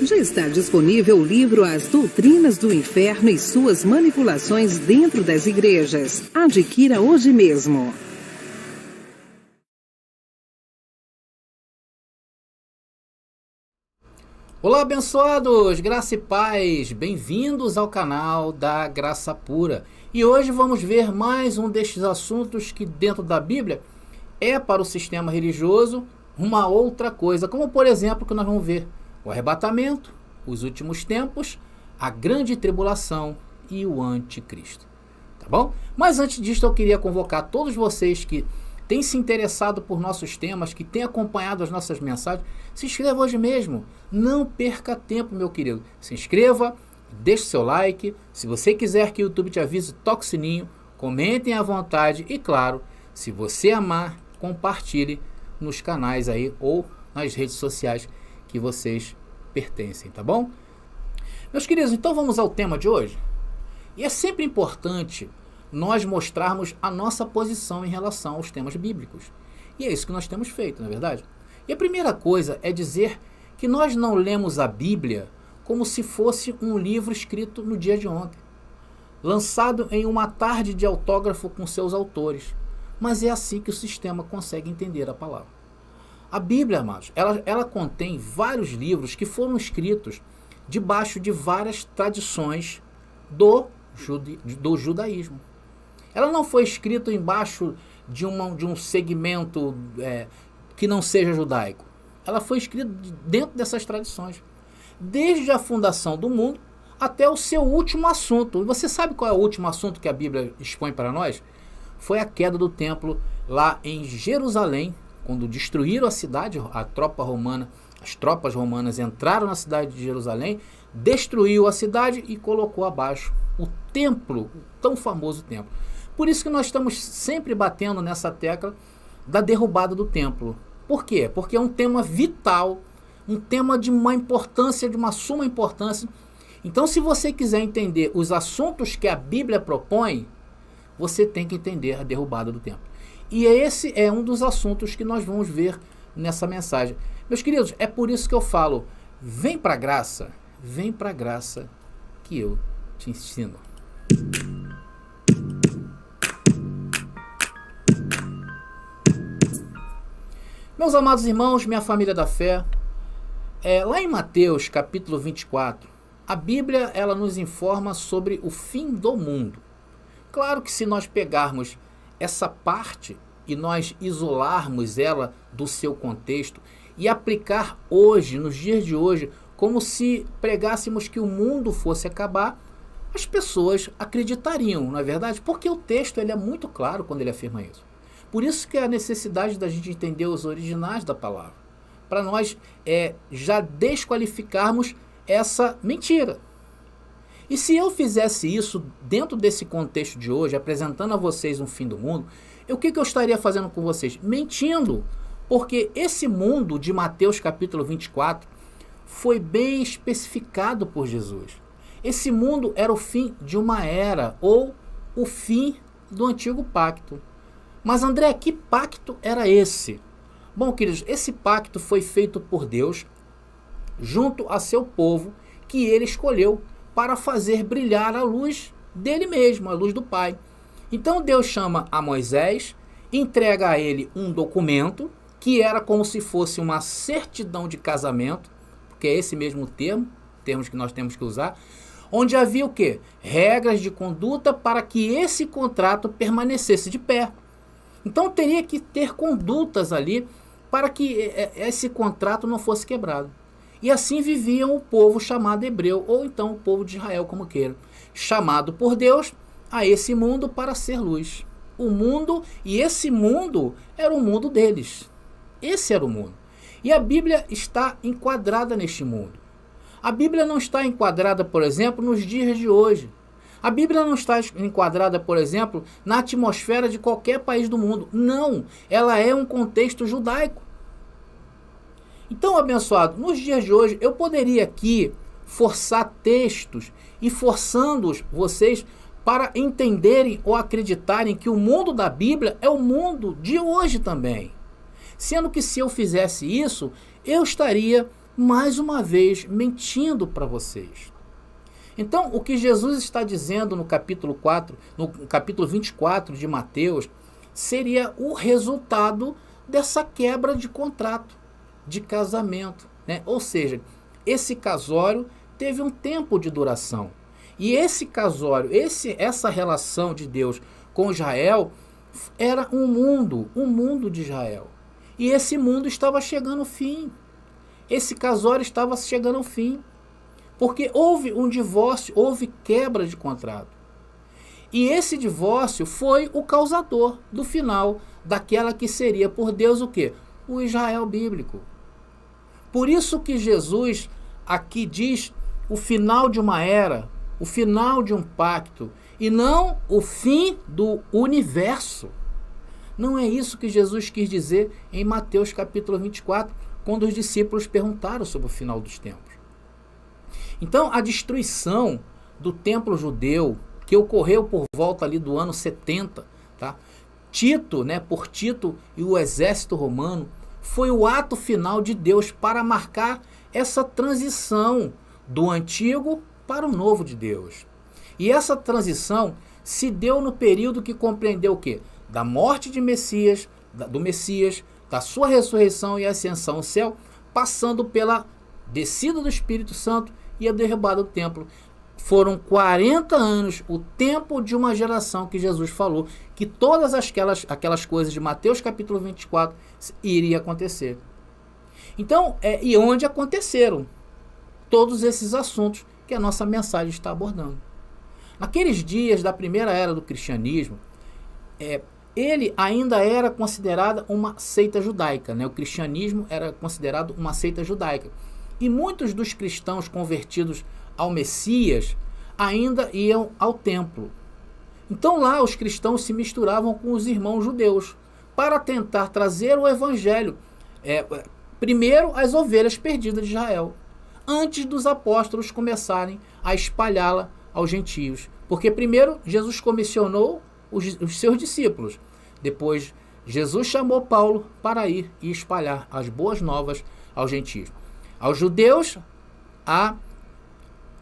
Já está disponível o livro As Doutrinas do Inferno e Suas Manipulações Dentro das Igrejas. Adquira hoje mesmo. Olá, abençoados! Graça e paz! Bem-vindos ao canal da Graça Pura. E hoje vamos ver mais um destes assuntos que dentro da Bíblia é para o sistema religioso uma outra coisa, como por exemplo que nós vamos ver o arrebatamento, os últimos tempos, a grande tribulação e o anticristo. Tá bom? Mas antes disso eu queria convocar todos vocês que têm se interessado por nossos temas, que têm acompanhado as nossas mensagens, se inscreva hoje mesmo. Não perca tempo, meu querido. Se inscreva, deixe seu like. Se você quiser que o YouTube te avise, toque o sininho, comentem à vontade e, claro, se você amar, compartilhe nos canais aí ou nas redes sociais que vocês pertencem, tá bom? Meus queridos, então vamos ao tema de hoje. E é sempre importante nós mostrarmos a nossa posição em relação aos temas bíblicos. E é isso que nós temos feito, não é verdade? E a primeira coisa é dizer que nós não lemos a Bíblia como se fosse um livro escrito no dia de ontem, lançado em uma tarde de autógrafo com seus autores. Mas é assim que o sistema consegue entender a palavra. A Bíblia, amados, ela contém vários livros que foram escritos debaixo de várias tradições do judaísmo. Ela não foi escrita embaixo de um segmento que não seja judaico. Ela foi escrita dentro dessas tradições. Desde a fundação do mundo até o seu último assunto. E você sabe qual é o último assunto que a Bíblia expõe para nós? Foi a queda do templo lá em Jerusalém, quando destruíram a cidade, as tropas romanas entraram na cidade de Jerusalém, destruiu a cidade e colocou abaixo o templo, o tão famoso templo. Por isso que nós estamos sempre batendo nessa tecla da derrubada do templo. Por quê? Porque é um tema vital, um tema de uma importância, de uma suma importância. Então, se você quiser entender os assuntos que a Bíblia propõe, você tem que entender a derrubada do templo. E esse é um dos assuntos que nós vamos ver nessa mensagem. Meus queridos, é por isso que eu falo, vem para a graça que eu te ensino. Meus amados irmãos, minha família da fé, lá em Mateus capítulo 24, a Bíblia ela nos informa sobre o fim do mundo. Claro que se nós pegarmos essa parte e nós isolarmos ela do seu contexto e aplicar hoje, nos dias de hoje, como se pregássemos que o mundo fosse acabar, as pessoas acreditariam, não é verdade? Porque o texto ele é muito claro quando ele afirma isso. Por isso que é a necessidade da gente entender os originais da palavra, para nós já desqualificarmos essa mentira. E se eu fizesse isso dentro desse contexto de hoje, apresentando a vocês um fim do mundo, o que eu estaria fazendo com vocês? Mentindo, porque esse mundo de Mateus capítulo 24 foi bem especificado por Jesus. Esse mundo era o fim de uma era, ou o fim do antigo pacto. Mas André, que pacto era esse? Bom, queridos, esse pacto foi feito por Deus junto a seu povo, que ele escolheu para fazer brilhar a luz dele mesmo, a luz do Pai. Então Deus chama a Moisés, entrega a ele um documento, que era como se fosse uma certidão de casamento, porque é esse mesmo termos que nós temos que usar, onde havia o quê? Regras de conduta para que esse contrato permanecesse de pé. Então teria que ter condutas ali para que esse contrato não fosse quebrado. E assim viviam o povo chamado hebreu, ou então o povo de Israel, como queira, chamado por Deus a esse mundo para ser luz. O mundo, e esse mundo era o mundo deles. Esse era o mundo. E a Bíblia está enquadrada neste mundo. A Bíblia não está enquadrada, por exemplo, nos dias de hoje. A Bíblia não está enquadrada, por exemplo, na atmosfera de qualquer país do mundo. Não, ela é um contexto judaico. Então, abençoado, nos dias de hoje, eu poderia aqui forçar textos e forçando vocês para entenderem ou acreditarem que o mundo da Bíblia é o mundo de hoje também. Sendo que se eu fizesse isso, eu estaria mais uma vez mentindo para vocês. Então, o que Jesus está dizendo no capítulo 4, no capítulo 24 de Mateus, seria o resultado dessa quebra de contrato, de casamento, né? Ou seja, esse casório teve um tempo de duração. E esse casório, essa relação de Deus com Israel era um mundo de Israel. E esse mundo estava chegando ao fim. Esse casório estava chegando ao fim. Porque houve um divórcio, houve quebra de contrato. E esse divórcio foi o causador do final daquela que seria por Deus o quê? O Israel bíblico. Por isso que Jesus aqui diz o final de uma era, o final de um pacto, e não o fim do universo. Não é isso que Jesus quis dizer em Mateus capítulo 24, quando os discípulos perguntaram sobre o final dos tempos. Então, a destruição do templo judeu, que ocorreu por volta ali do ano 70, tá? Tito, né, por Tito e o exército romano, foi o ato final de Deus para marcar essa transição do antigo para o novo de Deus. E essa transição se deu no período que compreendeu o quê? Da morte de Messias, do Messias, da sua ressurreição e ascensão ao céu, passando pela descida do Espírito Santo e a derrubada do templo. Foram 40 anos, o tempo de uma geração que Jesus falou que todas aquelas coisas de Mateus capítulo 24 iria acontecer. Então, e onde aconteceram todos esses assuntos que a nossa mensagem está abordando. Naqueles dias da primeira era do cristianismo, ele ainda era considerado uma seita judaica, né? O cristianismo era considerado uma seita judaica. E muitos dos cristãos convertidos ao Messias ainda iam ao templo. Então lá os cristãos se misturavam com os irmãos judeus para tentar trazer o evangelho, primeiro as ovelhas perdidas de Israel, antes dos apóstolos começarem a espalhá-la aos gentios. Porque primeiro Jesus comissionou os seus discípulos, depois Jesus chamou Paulo para ir e espalhar as boas novas aos gentios. Aos judeus,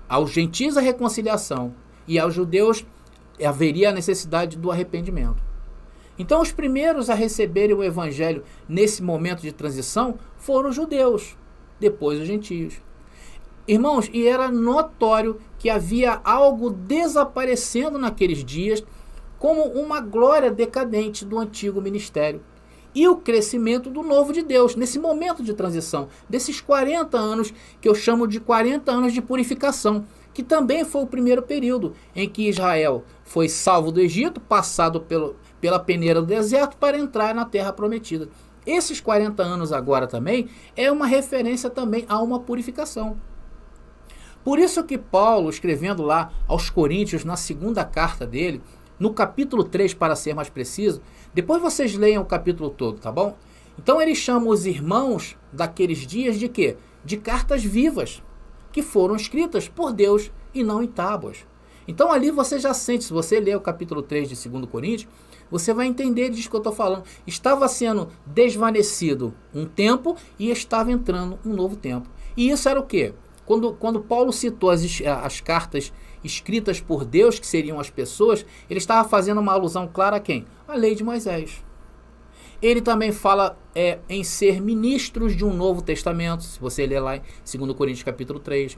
aos gentios a reconciliação, e aos judeus haveria a necessidade do arrependimento. Então os primeiros a receberem o evangelho nesse momento de transição foram os judeus, depois os gentios. Irmãos, e era notório que havia algo desaparecendo naqueles dias, como uma glória decadente do antigo ministério. E o crescimento do novo de Deus, nesse momento de transição, desses 40 anos, que eu chamo de 40 anos de purificação, que também foi o primeiro período em que Israel foi salvo do Egito, passado pela peneira do deserto para entrar na terra prometida. Esses 40 anos agora também é uma referência também a uma purificação. Por isso que Paulo, escrevendo lá aos Coríntios, na segunda carta dele, no capítulo 3, para ser mais preciso, depois vocês leiam o capítulo todo, tá bom? Então ele chama os irmãos daqueles dias de quê? De cartas vivas, que foram escritas por Deus e não em tábuas. Então ali você já sente, se você ler o capítulo 3 de 2 Coríntios, você vai entender disso que eu estou falando. Estava sendo desvanecido um tempo e estava entrando um novo tempo. E isso era o quê? Quando Paulo citou as cartas escritas por Deus, que seriam as pessoas, ele estava fazendo uma alusão clara a quem? A lei de Moisés. Ele também fala em ser ministros de um novo testamento, se você ler lá em 2 Coríntios capítulo 3.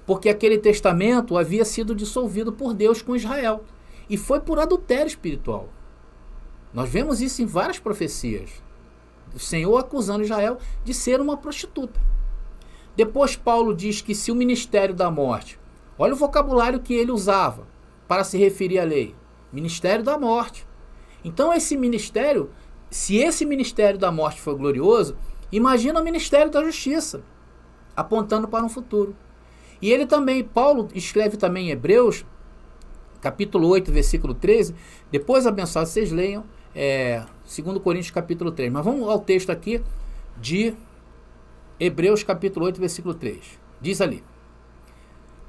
Porque aquele testamento havia sido dissolvido por Deus com Israel. E foi por adultério espiritual. Nós vemos isso em várias profecias. O Senhor acusando Israel de ser uma prostituta. Depois Paulo diz que se o ministério da morte, olha o vocabulário que ele usava para se referir à lei, ministério da morte. Então esse ministério, se esse ministério da morte foi glorioso, imagina o ministério da justiça, apontando para um futuro. E ele também, Paulo escreve também em Hebreus, capítulo 8, versículo 13, depois abençoado, vocês leiam, 2 Coríntios capítulo 3, mas vamos ao texto aqui de Hebreus capítulo 8, versículo 3. Diz ali: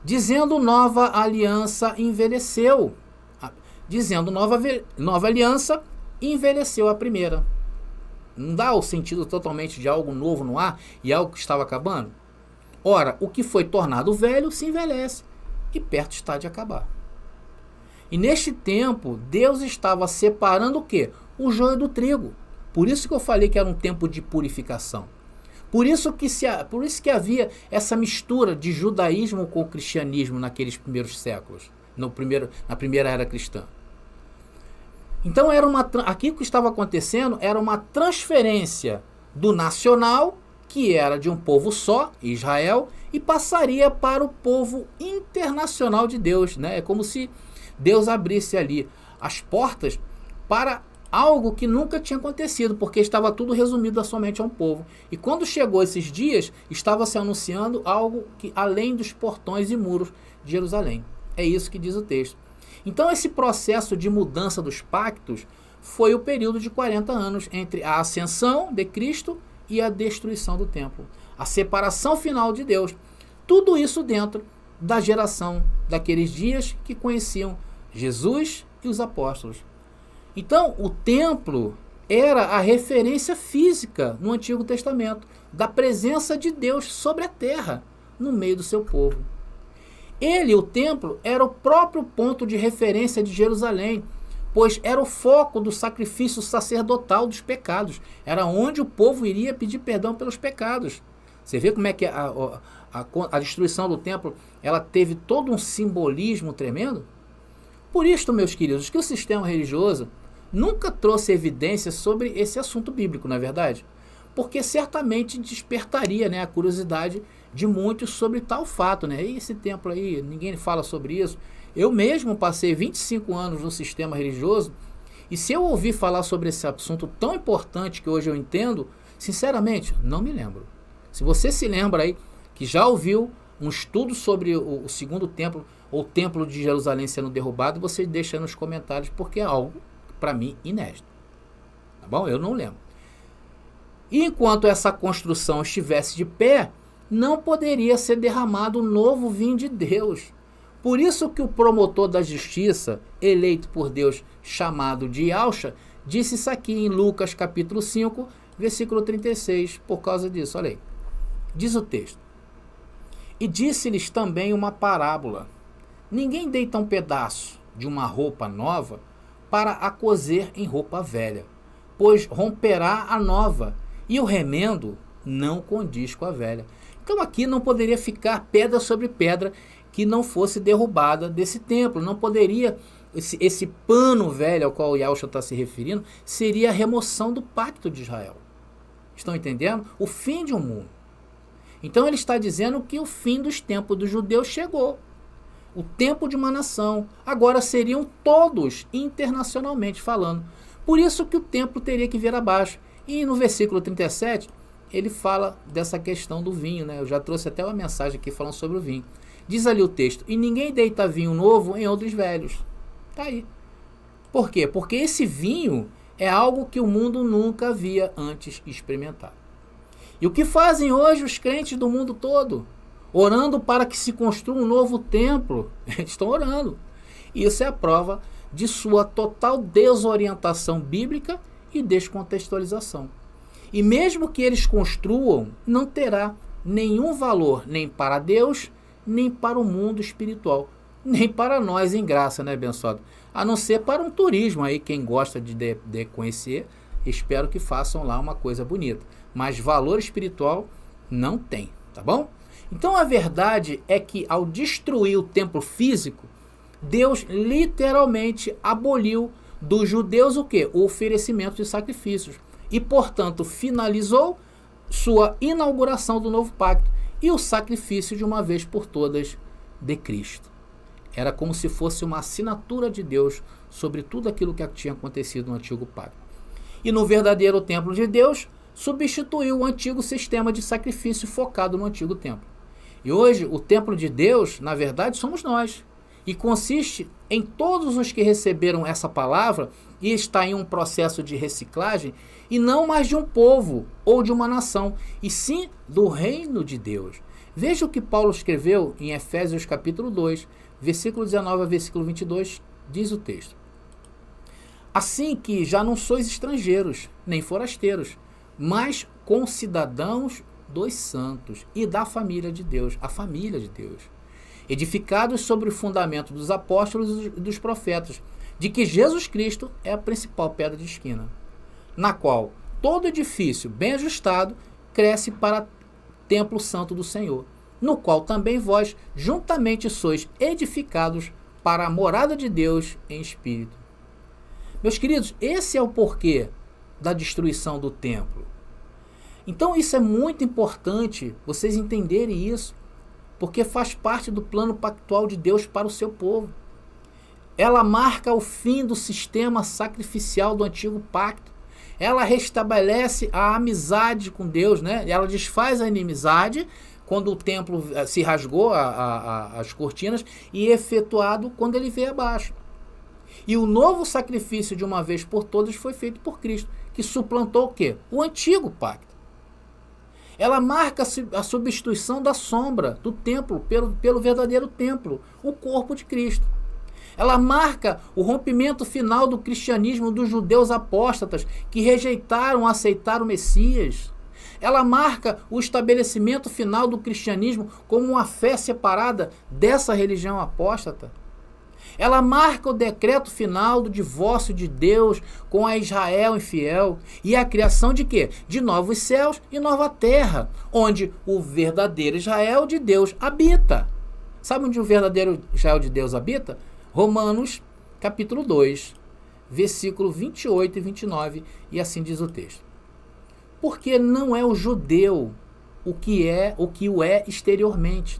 dizendo nova aliança envelheceu. Dizendo nova aliança envelheceu a primeira. Não dá o sentido totalmente de algo novo no ar e algo que estava acabando? Ora, o que foi tornado velho se envelhece e perto está de acabar. E neste tempo, Deus estava separando o quê? O joio do trigo. Por isso que eu falei que era um tempo de purificação. Por isso que havia essa mistura de judaísmo com o cristianismo naqueles primeiros séculos, na primeira era cristã. Então, aqui o que estava acontecendo era uma transferência do nacional, que era de um povo só, Israel, e passaria para o povo internacional de Deus, né? É como se Deus abrisse ali as portas para algo que nunca tinha acontecido, porque estava tudo resumido somente a um povo. E quando chegou esses dias, estava se anunciando algo que além dos portões e muros de Jerusalém. É isso que diz o texto. Então esse processo de mudança dos pactos foi o período de 40 anos entre a ascensão de Cristo e a destruição do templo. A separação final de Deus. Tudo isso dentro da geração daqueles dias que conheciam Jesus e os apóstolos. Então, o templo era a referência física no Antigo Testamento da presença de Deus sobre a terra, no meio do seu povo. Ele, o templo, era o próprio ponto de referência de Jerusalém, pois era o foco do sacrifício sacerdotal dos pecados. Era onde o povo iria pedir perdão pelos pecados. Você vê como é que a destruição do templo ela teve todo um simbolismo tremendo? Por isto, meus queridos, que o sistema religioso nunca trouxe evidências sobre esse assunto bíblico, não é verdade? Porque certamente despertaria, né, a curiosidade de muitos sobre tal fato, né? E esse templo aí, ninguém fala sobre isso. Eu mesmo passei 25 anos no sistema religioso e se eu ouvir falar sobre esse assunto tão importante que hoje eu entendo, sinceramente, não me lembro. Se você se lembra aí que já ouviu um estudo sobre o segundo templo ou o templo de Jerusalém sendo derrubado, você deixa nos comentários porque é algo para mim inédito. Tá bom? Eu não lembro. E enquanto essa construção estivesse de pé, não poderia ser derramado o novo vinho de Deus. Por isso que o promotor da justiça, eleito por Deus, chamado de Yahshua, disse isso aqui em Lucas capítulo 5, versículo 36, por causa disso. Olha aí. Diz o texto. E disse-lhes também uma parábola. Ninguém deita um pedaço de uma roupa nova para a coser em roupa velha, pois romperá a nova, e o remendo não condiz com a velha. Então aqui não poderia ficar pedra sobre pedra que não fosse derrubada desse templo. Não poderia, esse pano velho ao qual o Yahshua está se referindo, seria a remoção do pacto de Israel. Estão entendendo? O fim de um mundo. Então ele está dizendo que o fim dos tempos dos judeus chegou. O tempo de uma nação. Agora seriam todos, internacionalmente falando. Por isso que o templo teria que vir abaixo. E no versículo 37, ele fala dessa questão do vinho, né? Eu já trouxe até uma mensagem aqui falando sobre o vinho. Diz ali o texto, e ninguém deita vinho novo em odres velhos. Tá aí. Por quê? Porque esse vinho é algo que o mundo nunca havia antes experimentado. E o que fazem hoje os crentes do mundo todo? Orando para que se construa um novo templo. Eles estão orando. Isso é a prova de sua total desorientação bíblica e descontextualização. E mesmo que eles construam, não terá nenhum valor nem para Deus, nem para o mundo espiritual, nem para nós em graça, né, abençoado? A não ser para um turismo aí, quem gosta de conhecer, espero que façam lá uma coisa bonita. Mas valor espiritual não tem, tá bom? Então a verdade é que ao destruir o templo físico, Deus literalmente aboliu dos judeus o quê? O oferecimento de sacrifícios. E, portanto, finalizou sua inauguração do novo pacto e o sacrifício de uma vez por todas de Cristo. Era como se fosse uma assinatura de Deus sobre tudo aquilo que tinha acontecido no antigo pacto. E no verdadeiro templo de Deus, substituiu o antigo sistema de sacrifício focado no antigo templo. E hoje, o templo de Deus, na verdade, somos nós. E consiste em todos os que receberam essa palavra e está em um processo de reciclagem, e não mais de um povo ou de uma nação, e sim do reino de Deus. Veja o que Paulo escreveu em Efésios capítulo 2, versículo 19 a versículo 22, diz o texto. Assim que já não sois estrangeiros, nem forasteiros, mas concidadãos dos santos e da família de Deus, a família de Deus, edificados sobre o fundamento dos apóstolos e dos profetas, de que Jesus Cristo é a principal pedra de esquina, na qual todo edifício bem ajustado cresce para templo santo do Senhor, no qual também vós juntamente sois edificados para a morada de Deus em espírito. Meus queridos, esse é o porquê da destruição do templo. Então isso é muito importante vocês entenderem isso, porque faz parte do plano pactual de Deus para o seu povo. Ela marca o fim do sistema sacrificial do antigo pacto. Ela restabelece a amizade com Deus, né? Ela desfaz a inimizade quando o templo se rasgou as cortinas e efetuado quando ele veio abaixo. E o novo sacrifício de uma vez por todas foi feito por Cristo, que suplantou o quê? O antigo pacto. Ela marca a substituição da sombra do templo pelo verdadeiro templo, o corpo de Cristo. Ela marca o rompimento final do cristianismo dos judeus apóstatas que rejeitaram aceitar o Messias. Ela marca o estabelecimento final do cristianismo como uma fé separada dessa religião apóstata. Ela marca o decreto final do divórcio de Deus com a Israel infiel e a criação de quê? De novos céus e nova terra, onde o verdadeiro Israel de Deus habita. Sabe onde o verdadeiro Israel de Deus habita? Romanos, capítulo 2, versículo 28 e 29, e assim diz o texto. Porque não é o judeu o que o é exteriormente,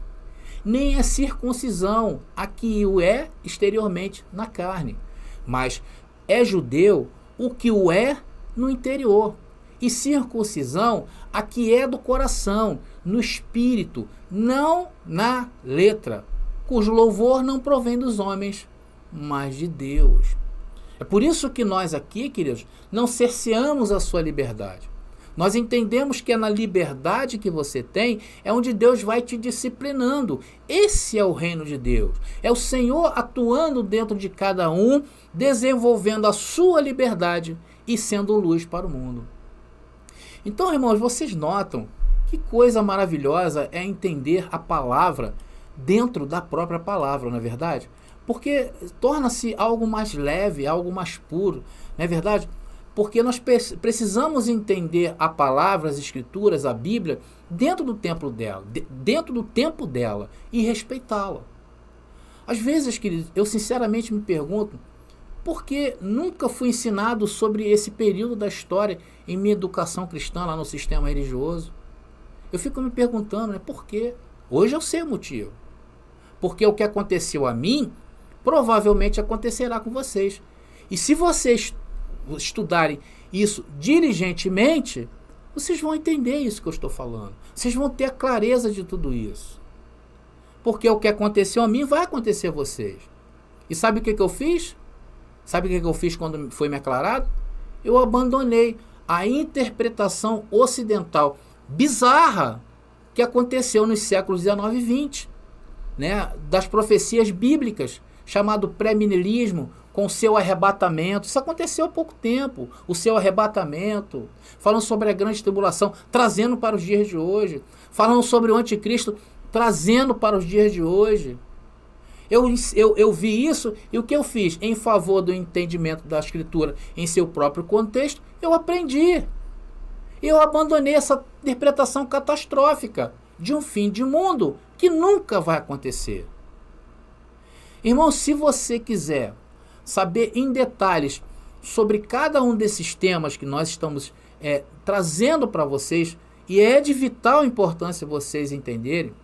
nem é circuncisão a que o é exteriormente na carne, mas é judeu o que o é no interior, e circuncisão a que é do coração, no espírito, não na letra, cujo louvor não provém dos homens, mas de Deus. É por isso que nós aqui, queridos, não cerceamos a sua liberdade. Nós entendemos que é na liberdade que você tem, é onde Deus vai te disciplinando. Esse é o reino de Deus. É o Senhor atuando dentro de cada um, desenvolvendo a sua liberdade e sendo luz para o mundo. Então, irmãos, vocês notam que coisa maravilhosa é entender a palavra dentro da própria palavra, não é verdade? Porque torna-se algo mais leve, algo mais puro, não é verdade? Porque nós precisamos entender a palavra, as escrituras, a Bíblia, dentro do templo dela, dentro do tempo dela, e respeitá-la. Às vezes, queridos, eu sinceramente me pergunto, por que nunca fui ensinado sobre esse período da história em minha educação cristã lá no sistema religioso? Eu fico me perguntando, né, por quê? Hoje eu sei o motivo. Porque o que aconteceu a mim, provavelmente acontecerá com vocês. E se vocês estudarem isso diligentemente, vocês vão entender isso que eu estou falando. Vocês vão ter a clareza de tudo isso. Porque o que aconteceu a mim vai acontecer a vocês. E sabe o que eu fiz? Sabe o que eu fiz quando foi me aclarado? Eu abandonei a interpretação ocidental bizarra que aconteceu nos séculos 19 e 20, né, das profecias bíblicas, chamado pré-milenismo, com seu arrebatamento. Isso aconteceu há pouco tempo, o seu arrebatamento, falando sobre a grande tribulação, trazendo para os dias de hoje, falando sobre o anticristo, trazendo para os dias de hoje. Eu vi isso, e o que eu fiz em favor do entendimento da escritura em seu próprio contexto, eu aprendi. Eu abandonei essa interpretação catastrófica de um fim de mundo que nunca vai acontecer. Irmão, se você quiser saber em detalhes sobre cada um desses temas que nós estamos trazendo para vocês, e é de vital importância vocês entenderem,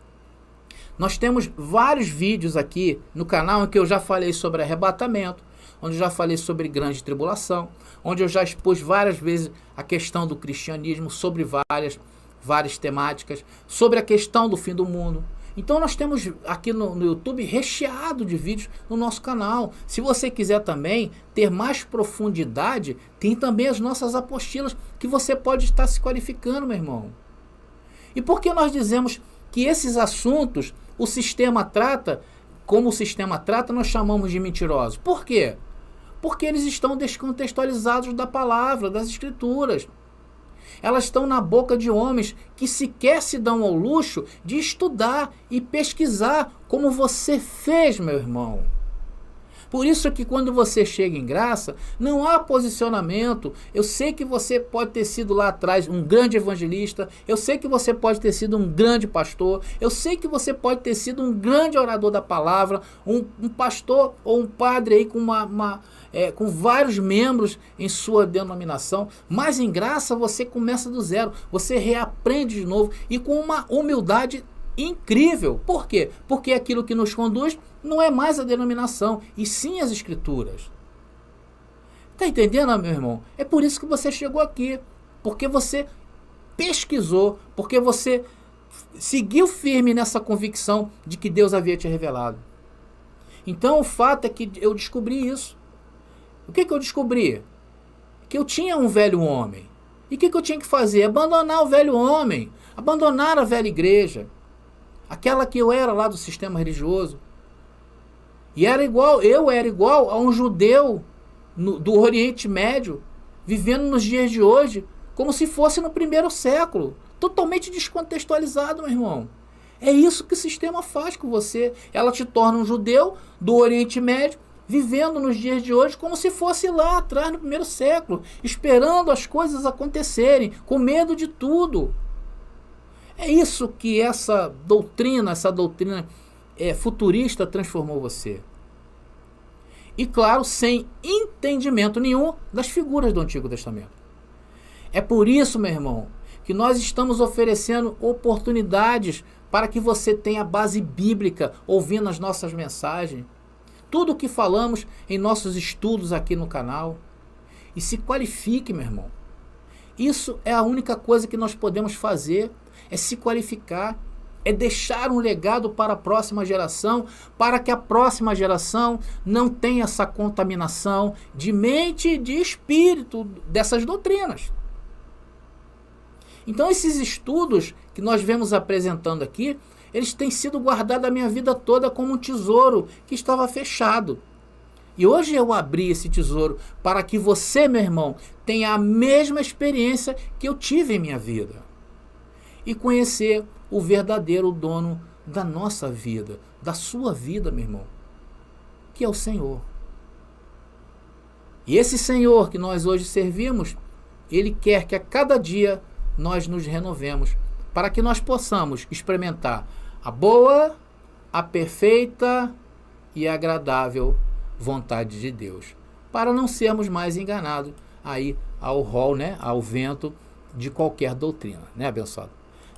nós temos vários vídeos aqui no canal em que eu já falei sobre arrebatamento, onde eu já falei sobre grande tribulação, onde eu já expus várias vezes a questão do cristianismo, sobre várias temáticas, sobre a questão do fim do mundo. Então nós temos aqui no YouTube recheado de vídeos no nosso canal. Se você quiser também ter mais profundidade, tem também as nossas apostilas que você pode estar se qualificando, meu irmão. E por que nós dizemos que esses assuntos o sistema trata, como o sistema trata, nós chamamos de mentirosos? Por quê? Porque eles estão descontextualizados da palavra, das escrituras. Elas estão na boca de homens que sequer se dão ao luxo de estudar e pesquisar como você fez, meu irmão. Por isso que quando você chega em graça, não há posicionamento. Eu sei que você pode ter sido lá atrás um grande evangelista, eu sei que você pode ter sido um grande pastor, eu sei que você pode ter sido um grande orador da palavra, um pastor ou um padre aí com vários membros em sua denominação, mas em graça você começa do zero, você reaprende de novo e com uma humildade incrível. Por quê? Porque aquilo que nos conduz não é mais a denominação, e sim as escrituras. Está entendendo, meu irmão? É por isso que você chegou aqui, porque você pesquisou, porque você seguiu firme nessa convicção de que Deus havia te revelado. Então o fato é que eu descobri isso. O que eu descobri? Que eu tinha um velho homem. E o que eu tinha que fazer? Abandonar o velho homem, abandonar a velha igreja, aquela que eu era lá do sistema religioso. E eu era igual a um judeu do Oriente Médio, vivendo nos dias de hoje, como se fosse no primeiro século. Totalmente descontextualizado, meu irmão. É isso que o sistema faz com você. Ela te torna um judeu do Oriente Médio, vivendo nos dias de hoje como se fosse lá atrás, no primeiro século, esperando as coisas acontecerem, com medo de tudo. É isso que essa doutrina futurista transformou você. E claro, sem entendimento nenhum das figuras do Antigo Testamento. É por isso, meu irmão, que nós estamos oferecendo oportunidades para que você tenha base bíblica ouvindo as nossas mensagens. Tudo o que falamos em nossos estudos aqui no canal. E se qualifique, meu irmão. Isso é a única coisa que nós podemos fazer, é se qualificar, é deixar um legado para a próxima geração, para que a próxima geração não tenha essa contaminação de mente e de espírito dessas doutrinas. Então esses estudos que nós vemos apresentando aqui, eles têm sido guardados a minha vida toda como um tesouro que estava fechado. E hoje eu abri esse tesouro para que você, meu irmão, tenha a mesma experiência que eu tive em minha vida. E conhecer o verdadeiro dono da nossa vida, da sua vida, meu irmão, que é o Senhor. E esse Senhor que nós hoje servimos, Ele quer que a cada dia nós nos renovemos, para que nós possamos experimentar a boa, a perfeita e agradável vontade de Deus, para não sermos mais enganados aí ao rol, ao vento de qualquer doutrina, abençoado?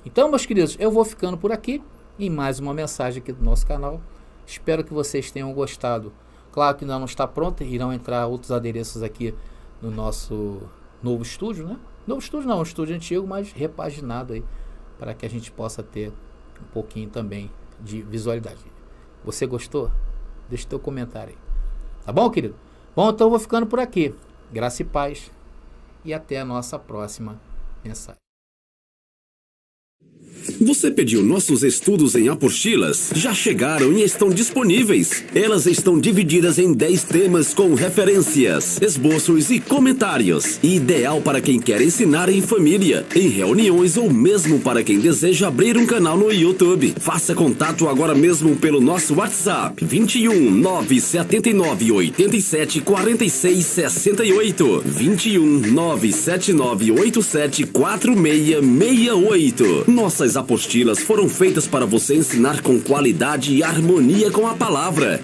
Então, meus queridos, eu vou ficando por aqui em mais uma mensagem aqui do nosso canal. Espero que vocês tenham gostado. Claro que ainda não está pronto, irão entrar outros adereços aqui no nosso novo estúdio, Novo estúdio não, um estúdio antigo, mas repaginado aí, para que a gente possa ter um pouquinho também de visualidade. Você gostou? Deixa o teu comentário aí. Tá bom, querido? Bom, então eu vou ficando por aqui. Graça e paz. E até a nossa próxima mensagem. Você pediu nossos estudos em apostilas? Já chegaram e estão disponíveis. Elas estão divididas em 10 temas com referências, esboços e comentários. Ideal para quem quer ensinar em família, em reuniões ou mesmo para quem deseja abrir um canal no YouTube. Faça contato agora mesmo pelo nosso WhatsApp 21 979 87 46 68 21 979 87 46 68. Nossas apostilas foram feitas para você ensinar com qualidade e harmonia com a palavra.